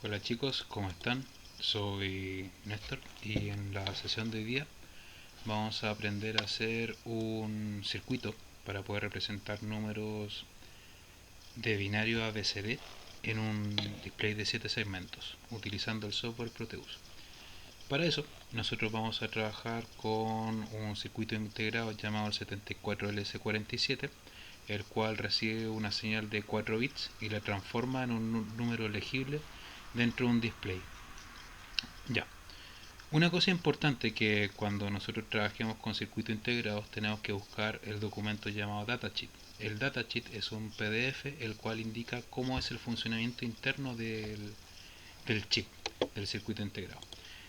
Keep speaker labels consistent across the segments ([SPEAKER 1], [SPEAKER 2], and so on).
[SPEAKER 1] Hola chicos, ¿cómo están? Soy Néstor y en la sesión de hoy día vamos a aprender a hacer un circuito para poder representar números de binario ABCD en un display de 7 segmentos utilizando el software Proteus. Para eso nosotros vamos a trabajar con un circuito integrado llamado el 74LS47, el cual recibe una señal de 4 bits y la transforma en un número legible dentro de un display. Ya, una cosa importante que cuando nosotros trabajemos con circuitos integrados tenemos que buscar el documento llamado datasheet. El datasheet es un PDF el cual indica cómo es el funcionamiento interno del chip, del circuito integrado.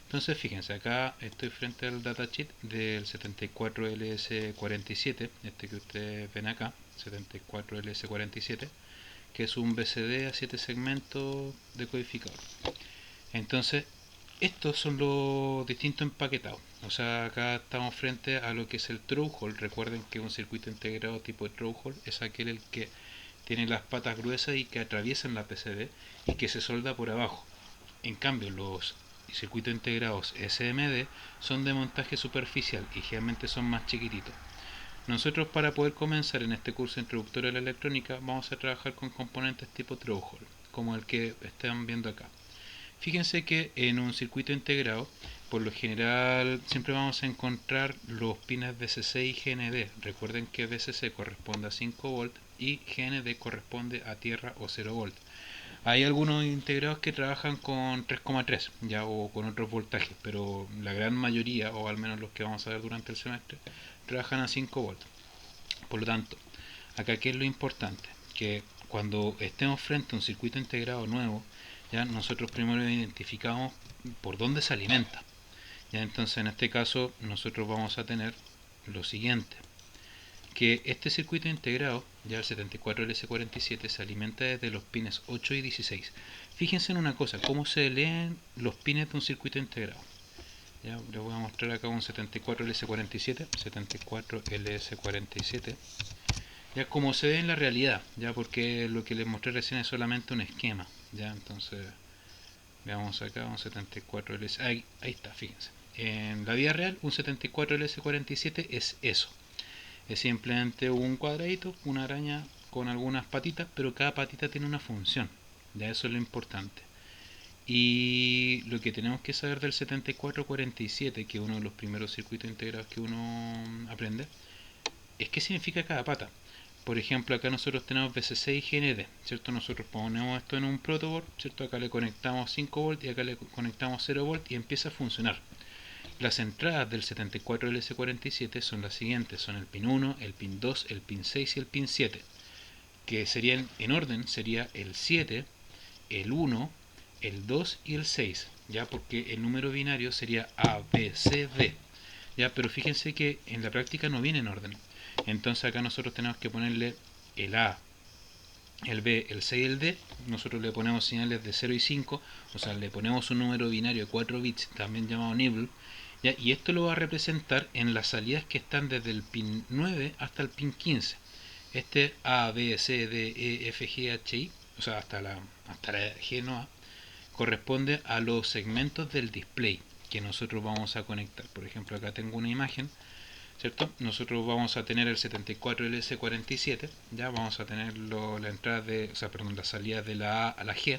[SPEAKER 1] Entonces fíjense, acá estoy frente al datasheet del 74LS47, este que ustedes ven acá, 74LS47, que es un BCD a 7 segmentos decodificador. Entonces, estos son los distintos empaquetados. O sea, acá estamos frente a lo que es el through hole. Recuerden que un circuito integrado tipo through hole es aquel el que tiene las patas gruesas y que atraviesan la PCB y que se solda por abajo. En cambio, los circuitos integrados SMD son de montaje superficial y generalmente son más chiquititos. Nosotros, para poder comenzar en este curso introductorio a la electrónica, vamos a trabajar con componentes tipo through hole, como el que están viendo acá. Fíjense que en un circuito integrado, por lo general, siempre vamos a encontrar los pines VCC y GND. Recuerden que VCC corresponde a 5 volt y GND corresponde a tierra o 0 volt. Hay algunos integrados que trabajan con 3,3 ya o con otros voltajes, pero la gran mayoría, o al menos los que vamos a ver durante el semestre, trabajan a 5 volt. Por lo tanto, acá qué es lo importante, que cuando estemos frente a un circuito integrado nuevo, ya nosotros primero identificamos por dónde se alimenta. Ya entonces en este caso nosotros vamos a tener lo siguiente, que este circuito integrado, ya el 74LS47, se alimenta desde los pines 8 y 16. Fíjense en una cosa, cómo se leen los pines de un circuito integrado. Ya, les voy a mostrar acá un 74LS47, 74LS47, ya como se ve en la realidad, ya porque lo que les mostré recién es solamente un esquema. Ya, entonces veamos acá un 74LS, ahí está, fíjense. En la vida real, un 74LS47 es eso. Es simplemente un cuadradito, una araña con algunas patitas, pero cada patita tiene una función. Ya eso es lo importante. Y lo que tenemos que saber del 7447, que es uno de los primeros circuitos integrados que uno aprende, es qué significa cada pata. Por ejemplo, acá nosotros tenemos VCC y GND, ¿cierto? Nosotros ponemos esto en un protoboard, ¿cierto? Acá le conectamos 5 volt y acá le conectamos 0 volt y empieza a funcionar. Las entradas del 74LS47 son las siguientes, son el pin 1, el pin 2, el pin 6 y el pin 7, que serían en orden, sería el 7, el 1, el 2 y el 6, ya porque el número binario sería A, B, C, D, ya, pero fíjense que en la práctica no viene en orden. Entonces acá nosotros tenemos que ponerle el A, el B, el C y el D. Nosotros le ponemos señales de 0 y 5, o sea, le ponemos un número binario de 4 bits, también llamado nibble, ¿ya? Y esto lo va a representar en las salidas que están desde el pin 9 hasta el pin 15. Este A, B, C, D, E, F, G, H, I, o sea, hasta la G no A, corresponde a los segmentos del display que nosotros vamos a conectar. Por ejemplo, acá tengo una imagen, ¿cierto? Nosotros vamos a tener el 74LS47, ya vamos a tener la entrada de, o sea, perdón, la salida de la A a la G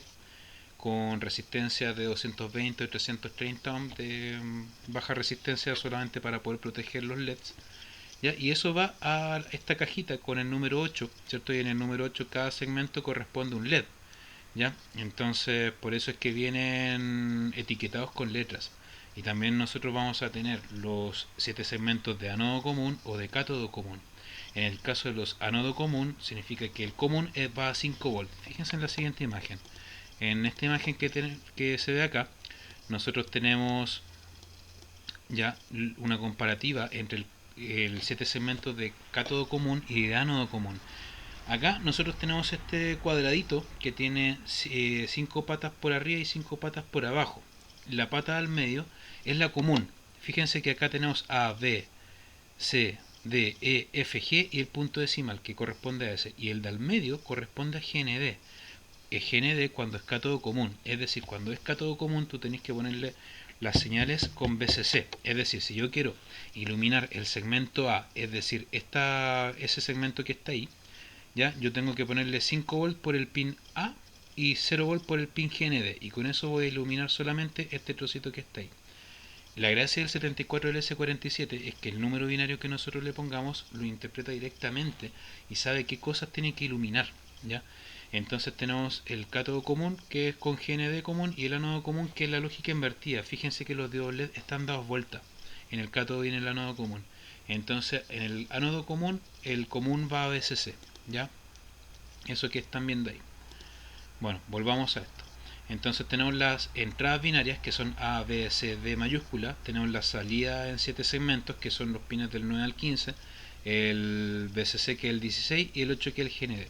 [SPEAKER 1] con resistencia de 220 o 330 ohms de baja resistencia solamente para poder proteger los LEDs. ¿Ya? Y eso va a esta cajita con el número 8, ¿cierto? Y en el número 8 cada segmento corresponde a un LED. ¿Ya? Entonces, por eso es que vienen etiquetados con letras. Y también nosotros vamos a tener los 7 segmentos de ánodo común o de cátodo común. En el caso de los ánodo común, significa que el común va a 5 volts. Fíjense en la siguiente imagen. En esta imagen que se ve acá, nosotros tenemos ya una comparativa entre el 7 segmentos de cátodo común y de ánodo común. Acá nosotros tenemos este cuadradito que tiene 5 patas por arriba y 5 patas por abajo. La pata al medio es la común. Fíjense que acá tenemos A, B, C, D, E, F, G y el punto decimal que corresponde a ese. Y el del medio corresponde a GND. GND cuando es cátodo común. Es decir, cuando es cátodo común tú tenés que ponerle las señales con VCC. Es decir, si yo quiero iluminar el segmento A, es decir, ese segmento que está ahí, ya, yo tengo que ponerle 5 volts por el pin A y 0 volts por el pin GND, y con eso voy a iluminar solamente este trocito que está ahí. La gracia del 74LS47 es que el número binario que nosotros le pongamos lo interpreta directamente y sabe qué cosas tiene que iluminar, ¿ya? Entonces tenemos el cátodo común, que es con GND común, y el ánodo común, que es la lógica invertida. Fíjense que los diodos LED están dados vueltas en el cátodo y en el ánodo común. Entonces en el ánodo común, el común va a VCC, ¿ya? Eso que están viendo ahí. Bueno, volvamos a esto. Entonces tenemos las entradas binarias, que son A, B, C, D mayúscula. Tenemos la salida en 7 segmentos, que son los pines del 9 al 15. El BCC, que es el 16, y el 8, que es el GND.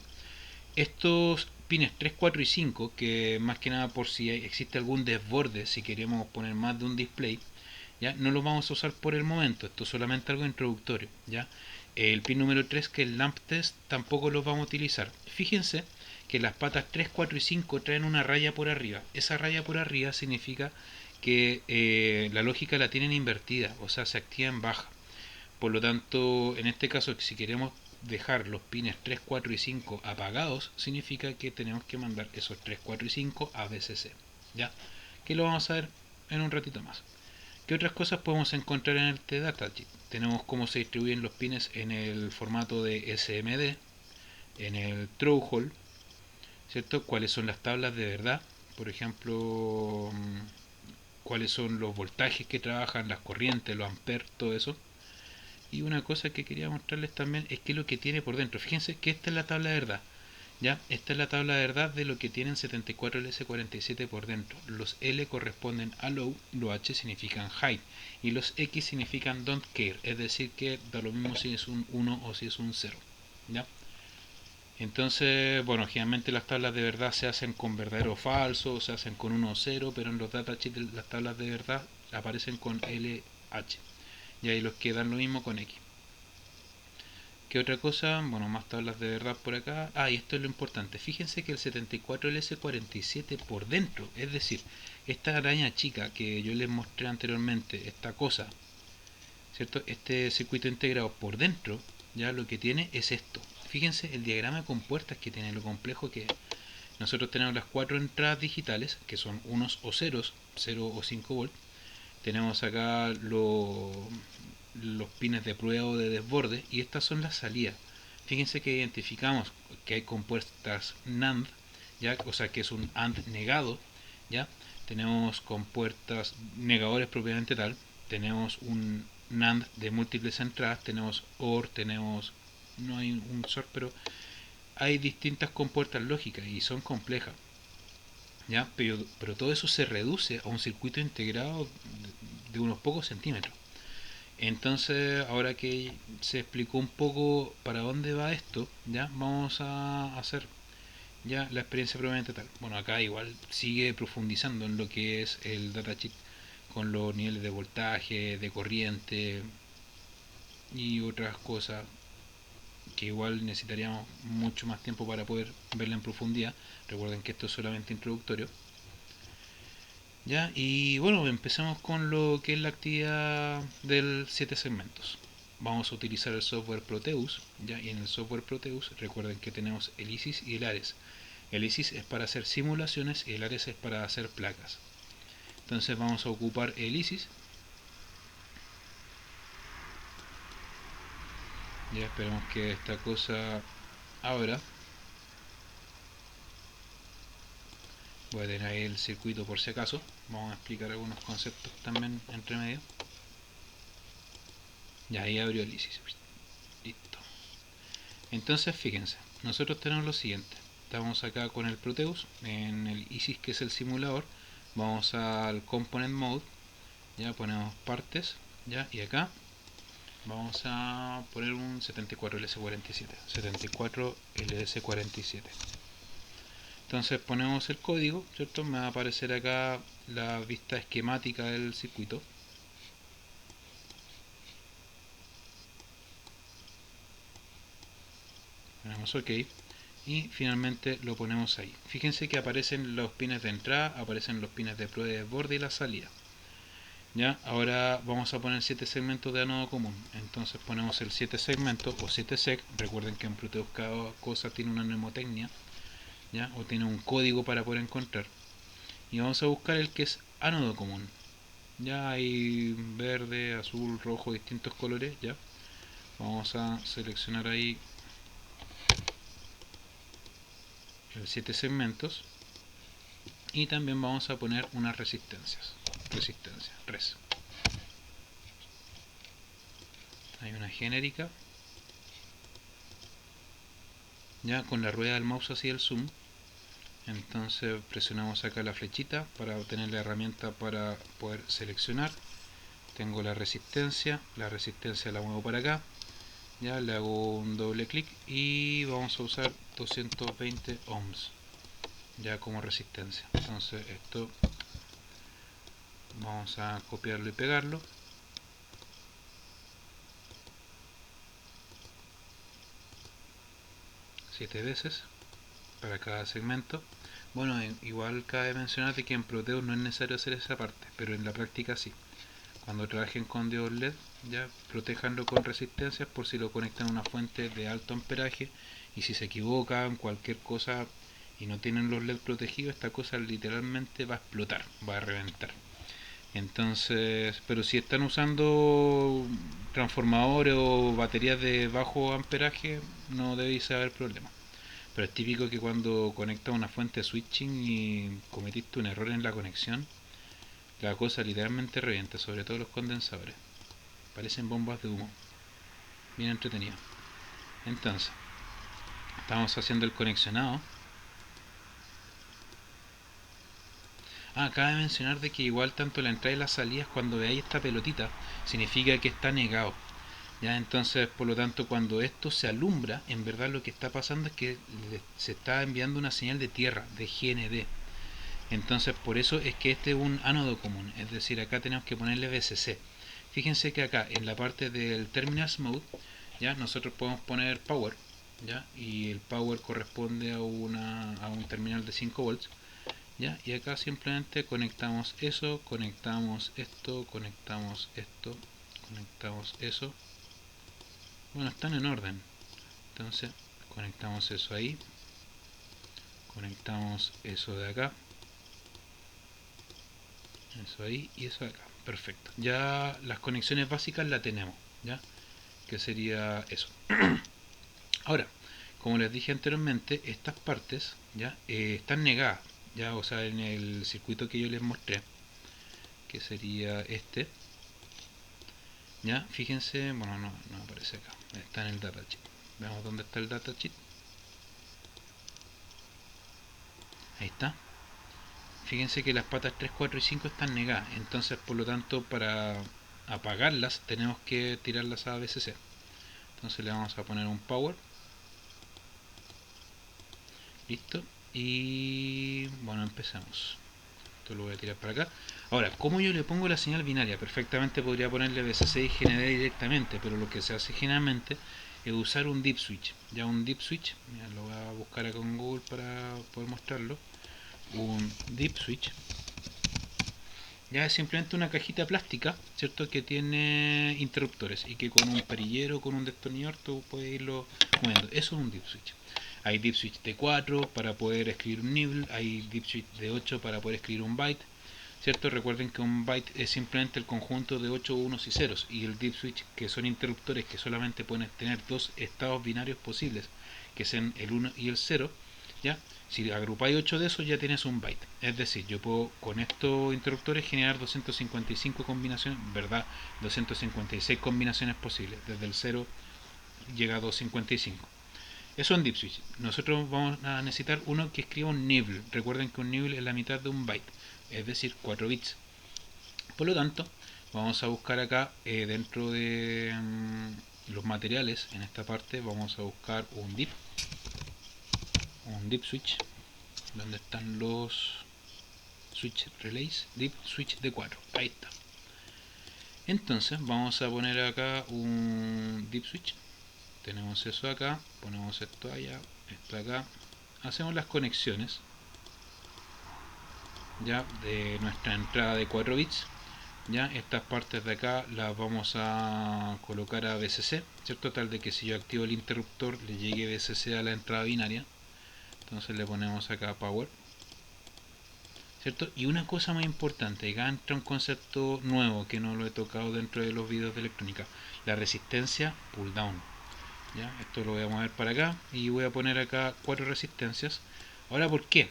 [SPEAKER 1] Estos pines 3, 4 y 5, que más que nada por si existe algún desborde, si queremos poner más de un display, ¿ya? No los vamos a usar por el momento, esto es solamente algo introductorio, ¿ya? El pin número 3, que es el lamp test, tampoco los vamos a utilizar. Fíjense que las patas 3, 4 y 5 traen una raya por arriba. Esa raya por arriba significa que la lógica la tienen invertida, o sea, se activa en baja. Por lo tanto, en este caso, si queremos dejar los pines 3, 4 y 5 apagados, significa que tenemos que mandar esos 3, 4 y 5 a VCC, ¿ya? Que lo vamos a ver en un ratito más. ¿Qué otras cosas podemos encontrar en este datasheet? Tenemos cómo se distribuyen los pines en el formato de SMD, en el through hole, ¿cierto? Cuáles son las tablas de verdad, por ejemplo, cuáles son los voltajes que trabajan, las corrientes, los amperes, todo eso. Y una cosa que quería mostrarles también es que lo que tiene por dentro. Fíjense que esta es la tabla de verdad. ¿Ya? Esta es la tabla de verdad de lo que tienen 74LS47 por dentro. Los L corresponden a low, los H significan high y los X significan don't care, es decir que da lo mismo si es un 1 o si es un 0. ¿Ya? Entonces, bueno, generalmente las tablas de verdad se hacen con verdadero o falso, se hacen con 1 o 0, pero en los datasheets las tablas de verdad aparecen con LH. Y ahí los que dan lo mismo con X. ¿Qué otra cosa? Bueno, más tablas de verdad por acá. Ah, y esto es lo importante. Fíjense que el 74LS47 por dentro, es decir, esta araña chica que yo les mostré anteriormente, esta cosa, ¿cierto? Este circuito integrado por dentro, ya lo que tiene es esto. Fíjense el diagrama con puertas que tiene, lo complejo que es. Nosotros tenemos las 4 entradas digitales, que son unos o ceros, 0 o 5 volts. Tenemos acá los pines de prueba o de desborde, y estas son las salidas. Fíjense que identificamos que hay compuertas NAND, ¿ya? O sea que es un AND negado, ¿ya? Tenemos compuertas negadores propiamente tal, tenemos un NAND de múltiples entradas, tenemos OR, tenemos, no hay un SOR, pero hay distintas compuertas lógicas y son complejas, ¿ya? Pero todo eso se reduce a un circuito integrado de unos pocos centímetros. Entonces, ahora que se explicó un poco para dónde va esto, ya vamos a hacer ya la experiencia propiamente tal. Bueno, acá igual sigue profundizando en lo que es el datasheet con los niveles de voltaje, de corriente y otras cosas que igual necesitaríamos mucho más tiempo para poder verla en profundidad. Recuerden que esto es solamente introductorio. Ya, y bueno, empezamos con lo que es la actividad del 7 segmentos. Vamos a utilizar el software Proteus, ya, y en el software Proteus recuerden que tenemos el ISIS y el ARES. El ISIS es para hacer simulaciones y el ARES es para hacer placas. Entonces vamos a ocupar el ISIS. Ya esperamos que esta cosa abra. Voy a tener ahí el circuito por si acaso. Vamos a explicar algunos conceptos también entre medio. Ya ahí abrió el ISIS. Listo. Entonces fíjense, nosotros tenemos lo siguiente. Estamos acá con el Proteus, en el ISIS que es el simulador. Vamos al Component Mode, ya ponemos partes, ya, y acá vamos a poner un 74LS47. 74LS47. Entonces ponemos el código, ¿cierto? Me va a aparecer acá la vista esquemática del circuito. Ponemos OK. y finalmente lo ponemos ahí. Fíjense que aparecen los pines de entrada, aparecen los pines de prueba de borde y la salida. Ya, ahora vamos a poner 7 segmentos de ánodo común. Entonces ponemos el 7 segmentos o 7 seg. Recuerden que en Proteus cada cosa tiene una mnemotecnia, ¿ya? O tiene un código para poder encontrar. Y vamos a buscar el que es ánodo común. Ya hay verde, azul, rojo, distintos colores. Ya vamos a seleccionar ahí el 7 segmentos. Y también vamos a poner unas resistencias. Resistencia, res. Hay una genérica. Ya con la rueda del mouse hacia el zoom. Entonces presionamos acá la flechita para obtener la herramienta para poder seleccionar. Tengo la resistencia la muevo para acá. Ya le hago un doble clic y vamos a usar 220 ohms ya como resistencia. Entonces esto vamos a copiarlo y pegarlo. Siete veces para cada segmento. Bueno, igual cabe mencionar que en Proteus no es necesario hacer esa parte, pero en la práctica sí. Cuando trabajen con diodos LED, ya protéjanlo con resistencias por si lo conectan a una fuente de alto amperaje, y si se equivocan, cualquier cosa y no tienen los LED protegidos, esta cosa literalmente va a explotar, va a reventar. Entonces, pero si están usando transformadores o baterías de bajo amperaje, no debéis haber problema. Pero es típico que cuando conectas una fuente de switching y cometiste un error en la conexión, la cosa literalmente revienta, sobre todo los condensadores. Parecen bombas de humo. Bien entretenido. Entonces, estamos haciendo el conexionado. Cabe mencionar de que igual tanto la entrada y las salidas, cuando veáis esta pelotita, significa que está negado. Ya, entonces, por lo tanto, cuando esto se alumbra, en verdad lo que está pasando es que se está enviando una señal de tierra, de GND. Entonces, por eso es que este es un ánodo común, es decir, acá tenemos que ponerle VCC. Fíjense que acá, en la parte del Terminals Mode, ya nosotros podemos poner Power, ya, y el Power corresponde a un terminal de 5 volts, ya, y acá simplemente conectamos eso, conectamos esto, conectamos esto, conectamos eso. Bueno, están en orden. Entonces, conectamos eso ahí, conectamos eso de acá, eso ahí y eso de acá. Perfecto. Ya las conexiones básicas la tenemos, ¿ya? Que sería eso. Ahora, como les dije anteriormente, estas partes ya están negadas, ya, o sea, en el circuito que yo les mostré, que sería este, ya, fíjense, bueno, no aparece acá, está en el datasheet. Veamos dónde está el datasheet. Ahí está. Fíjense que las patas 3, 4 y 5 están negadas, entonces por lo tanto para apagarlas tenemos que tirarlas a VCC. Entonces le vamos a poner un power. Listo. Y bueno, empezamos. Esto lo voy a tirar para acá. Ahora, ¿cómo yo le pongo la señal binaria? Perfectamente podría ponerle VCC y GND directamente, pero lo que se hace generalmente es usar un deep switch. Ya un deep switch, mira, lo voy a buscar acá en Google para poder mostrarlo. Un deep switch ya es simplemente una cajita plástica, ¿cierto? Que tiene interruptores y que con un perillero, con un destornillador, tú puedes irlo moviendo. Eso es un deep switch. Hay deep switch de 4 para poder escribir un nibble, hay deep switch de 8 para poder escribir un byte, ¿cierto? Recuerden que un byte es simplemente el conjunto de 8 unos y ceros, y el deep switch, que son interruptores que solamente pueden tener dos estados binarios posibles, que sean el 1 y el 0, ¿ya? Si agrupáis 8 de esos ya tienes un byte. Es decir, yo puedo con estos interruptores generar 255 combinaciones, ¿verdad? 256 combinaciones posibles, desde el 0 llega a 255. Eso en Deep Switch. Nosotros vamos a necesitar uno que escriba un nibble. Recuerden que un nibble es la mitad de un byte, es decir, 4 bits. Por lo tanto, vamos a buscar acá dentro de los materiales, en esta parte, vamos a buscar un deep switch, donde están los switch relays, deep switch de 4. Ahí está. Entonces vamos a poner acá un deep switch. Tenemos eso acá, ponemos esto allá, esto acá, hacemos las conexiones ya de nuestra entrada de 4 bits. Ya estas partes de acá las vamos a colocar a VCC, ¿cierto? Tal de que si yo activo el interruptor le llegue VCC a la entrada binaria. Entonces le ponemos acá power, ¿cierto? Y una cosa muy importante, acá entra un concepto nuevo que no lo he tocado dentro de los videos de electrónica, la resistencia pull down. ¿Ya? Esto lo voy a mover para acá y voy a poner acá 4 resistencias. Ahora, ¿por qué?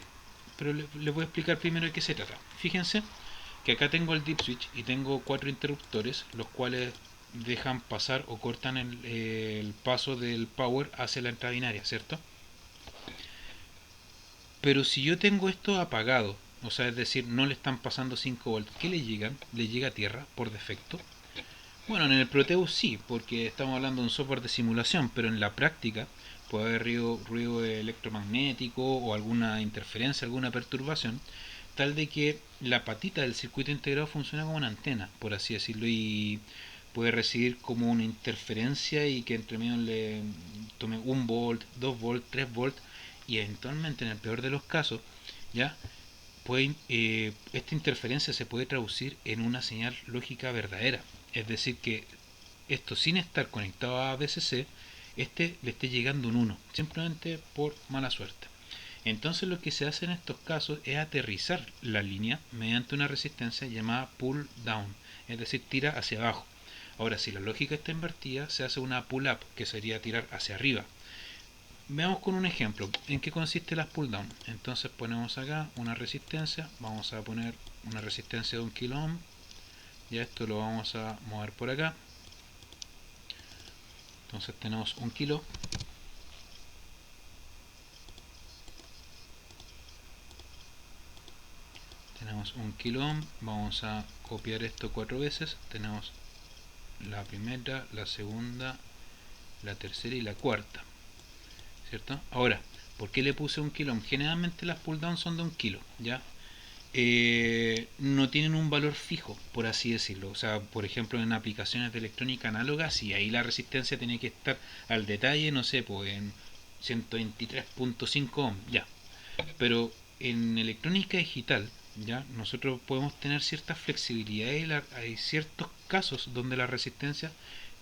[SPEAKER 1] Pero les voy a explicar primero de qué se trata. Fíjense que acá tengo el deep switch y tengo 4 interruptores, los cuales dejan pasar o cortan el paso del power hacia la entrada binaria, ¿cierto? Pero si yo tengo esto apagado, o sea, es decir, no le están pasando 5 volts, ¿qué le llegan? Le llega a tierra por defecto. Bueno, en el Proteus sí, porque estamos hablando de un software de simulación, pero en la práctica puede haber ruido electromagnético o alguna interferencia, alguna perturbación, tal de que la patita del circuito integrado funciona como una antena, por así decirlo, y puede recibir como una interferencia y que entre medio le tome 1 volt, 2 volt, 3 volt, y eventualmente, en el peor de los casos, ya esta interferencia se puede traducir en una señal lógica verdadera. Es decir, que esto sin estar conectado a VCC, le esté llegando un 1, simplemente por mala suerte. Entonces lo que se hace en estos casos es aterrizar la línea mediante una resistencia llamada pull down, es decir, tira hacia abajo. Ahora, si la lógica está invertida, se hace una pull up, que sería tirar hacia arriba. Veamos con un ejemplo en qué consiste las pull down. Entonces ponemos acá una resistencia, vamos a poner una resistencia de 1 kilo ohm, ya esto lo vamos a mover por acá. Entonces tenemos 1 kilo, tenemos 1 kilo ohm, vamos a copiar esto 4 veces, tenemos la primera, la segunda, la tercera y la cuarta, ¿cierto? Ahora, ¿por qué le puse 1 kilo ohm? Generalmente las pull down son de 1 kilo, ¿ya? No tienen un valor fijo, por así decirlo. O sea, por ejemplo, en aplicaciones de electrónica análoga, sí, ahí la resistencia tiene que estar al detalle, no sé, pues en 123.5 ohm, ya. Pero en electrónica digital, ya, nosotros podemos tener cierta flexibilidad y hay ciertos casos donde las resistencias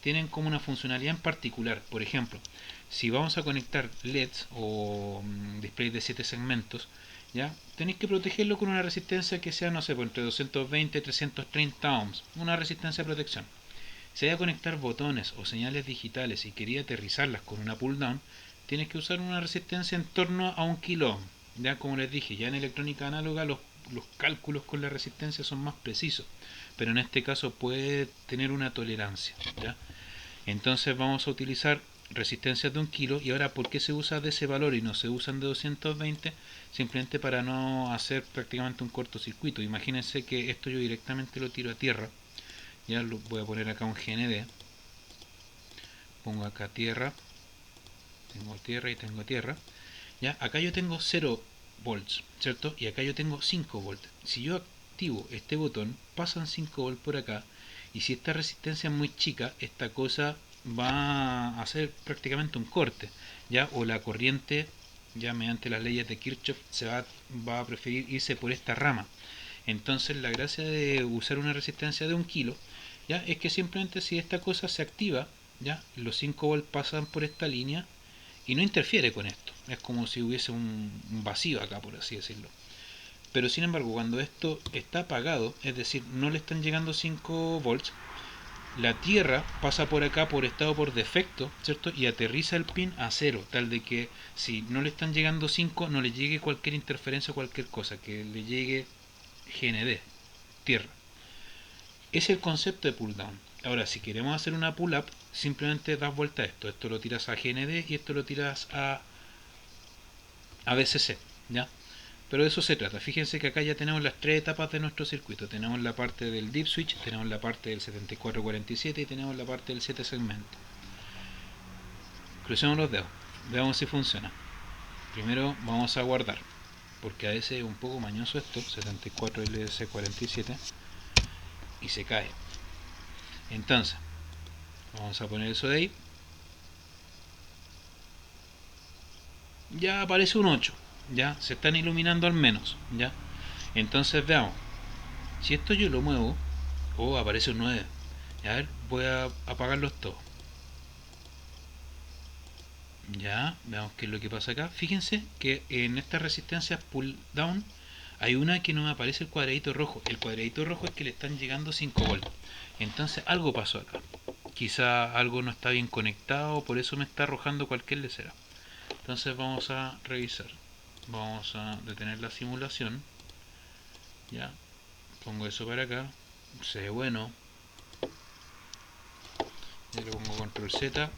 [SPEAKER 1] tienen como una funcionalidad en particular. Por ejemplo, si vamos a conectar LEDs o displays de 7 segmentos, ¿ya? Tenéis que protegerlo con una resistencia que sea, no sé, entre 220 y 330 ohms, una resistencia de protección. Si hay a conectar botones o señales digitales y quería aterrizarlas con una pull down, tienes que usar una resistencia en torno a 1 kilo ohm. Ya como les dije, ya en electrónica análoga los cálculos con la resistencia son más precisos, pero en este caso puede tener una tolerancia, ¿ya? Entonces vamos a utilizar resistencias de 1 kilo. Y ahora, ¿por qué se usa de ese valor y no se usan de 220? Simplemente para no hacer prácticamente un cortocircuito. Imagínense que esto yo directamente lo tiro a tierra. Ya lo voy a poner acá un GND, pongo acá tierra, tengo tierra y tengo tierra. Ya, acá yo tengo 0 volts, ¿cierto? Y acá yo tengo 5 volts. Si yo activo este botón, pasan 5 volts por acá. Y si esta resistencia es muy chica, esta cosa va a hacer prácticamente un corte, ¿ya? O la corriente, ya mediante las leyes de Kirchhoff, va a preferir irse por esta rama. Entonces la gracia de usar una resistencia de 1 kilo, ya, es que simplemente si esta cosa se activa, ya, los 5 volts pasan por esta línea y no interfiere con esto. Es como si hubiese un vacío acá, por así decirlo. Pero sin embargo, cuando esto está apagado, es decir, no le están llegando 5 volts, la Tierra pasa por acá por estado por defecto, ¿cierto? Y aterriza el pin a 0, tal de que si no le están llegando 5, no le llegue cualquier interferencia o cualquier cosa, que le llegue GND, Tierra. Es el concepto de pull down. Ahora, si queremos hacer una pull up, simplemente das vuelta a esto. Esto lo tiras a GND y esto lo tiras a VCC, ¿ya? Pero de eso se trata. Fíjense que acá ya tenemos las 3 etapas de nuestro circuito. Tenemos la parte del deep switch, tenemos la parte del 7447 y tenemos la parte del 7 segmento. Crucemos los dedos, veamos si funciona. Primero vamos a guardar, porque a veces es un poco mañoso esto, 74LS47, y se cae. Entonces, vamos a poner eso de ahí. ya aparece un 8, ya se están iluminando al menos, ya. Entonces veamos, si esto yo lo muevo, oh, aparece un 9. A ver, voy a apagarlos todos. Ya, veamos qué es lo que pasa acá. Fíjense que en estas resistencias pull down hay una que no me aparece el cuadradito rojo. El cuadradito rojo es que le están llegando 5 volts. Entonces algo pasó acá. Quizá algo no está bien conectado, por eso me está arrojando cualquier lecera. Entonces vamos a revisar. Vamos a detener la simulación. Ya, pongo eso para acá. Se ve bueno. Ya le pongo control Z.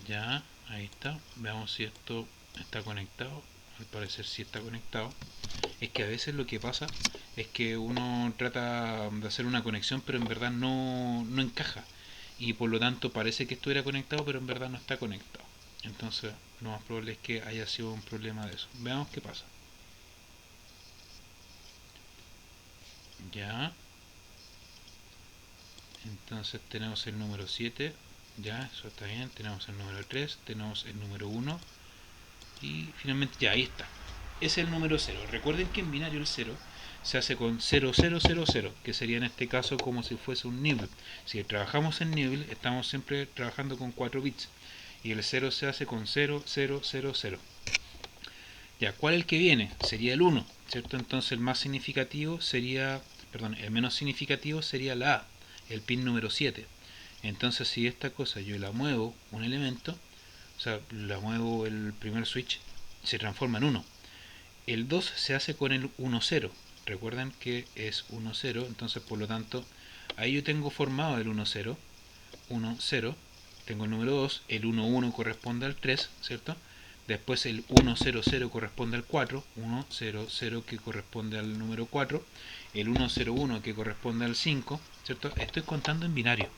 [SPEAKER 1] Ya, ahí está. Veamos si esto está conectado. Al parecer sí está conectado. Es que a veces lo que pasa es que uno trata de hacer una conexión, pero en verdad no encaja. Y por lo tanto parece que estuviera conectado, pero en verdad no está conectado. Entonces, lo más probable es que haya sido un problema de eso. Veamos qué pasa. Ya, entonces tenemos el número 7. Ya, eso está bien. Tenemos el número 3. Tenemos el número 1. Y finalmente, ya, ahí está. Es el número 0. Recuerden que en binario el 0 se hace con 0000, que sería en este caso como si fuese un nibble. Si trabajamos en nibble, estamos siempre trabajando con 4 bits. Y el 0 se hace con 0000. Ya, ¿cuál es el que viene? Sería el 1, ¿cierto? Entonces el más significativo sería, perdón, el menos significativo sería la A, el pin número 7. Entonces si esta cosa yo la muevo un elemento, o sea, la muevo el primer switch, se transforma en 1. El 2 se hace con el 1-0. Recuerden que es 1-0, entonces por lo tanto, ahí yo tengo formado el 1-0, 1-0, tengo el número 2, el 1-1 corresponde al 3, ¿cierto? Después el 1-0-0 corresponde al 4, 1-0-0 que corresponde al número 4, el 1-0-1 que corresponde al 5, ¿cierto? Estoy contando en binario.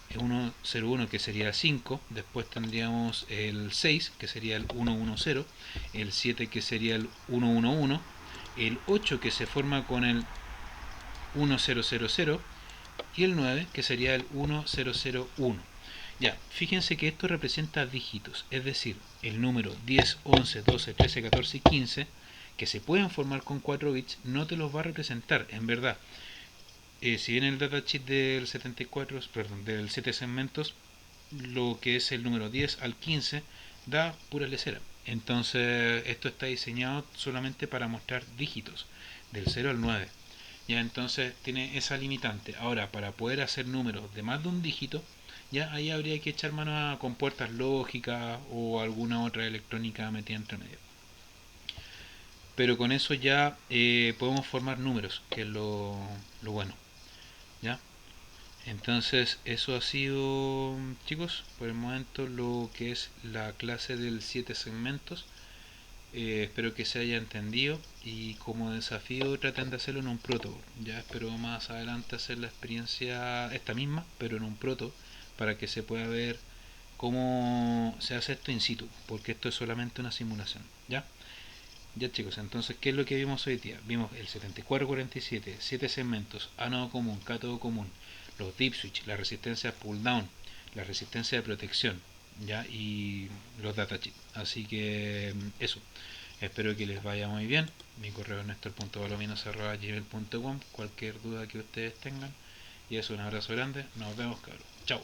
[SPEAKER 1] El 1-0-1 que sería el 5, después tendríamos el 6 que sería el 1-1-0, el 7 que sería el 1-1-1, el 8 que se forma con el 1-0-0-0 y el 9 que sería el 1-0-0-1. Ya, fíjense que esto representa dígitos, es decir, el número 10, 11, 12, 13, 14 y 15 que se pueden formar con 4 bits no te los va a representar, en verdad. Si bien el datasheet del 74, perdón, del 7 segmentos, lo que es el número 10 al 15 da pura lecera. Entonces esto está diseñado solamente para mostrar dígitos del 0 al 9. Ya entonces tiene esa limitante. Ahora, para poder hacer números de más de un dígito, ya ahí habría que echar mano a compuertas lógicas o alguna otra electrónica metida entre medio. Pero con eso ya podemos formar números, que es lo bueno. ¿Ya? Entonces eso ha sido, chicos, por el momento lo que es la clase del 7 segmentos. Espero que se haya entendido y como desafío traten de hacerlo en un proto. Ya espero más adelante hacer la experiencia esta misma, pero en un proto, para que se pueda ver cómo se hace esto in situ, porque esto es solamente una simulación. ¿Ya? Ya chicos, entonces, ¿qué es lo que vimos hoy día? Vimos el 7447, 7 segmentos, ánodo común, cátodo común, los deep switch, la resistencia pull down, la resistencia de protección, ya, y los datasheets. Así que eso, espero que les vaya muy bien. Mi correo es nestor.balominos@gmail.com, cualquier duda que ustedes tengan. Y eso, un abrazo grande, nos vemos cabros. Chao.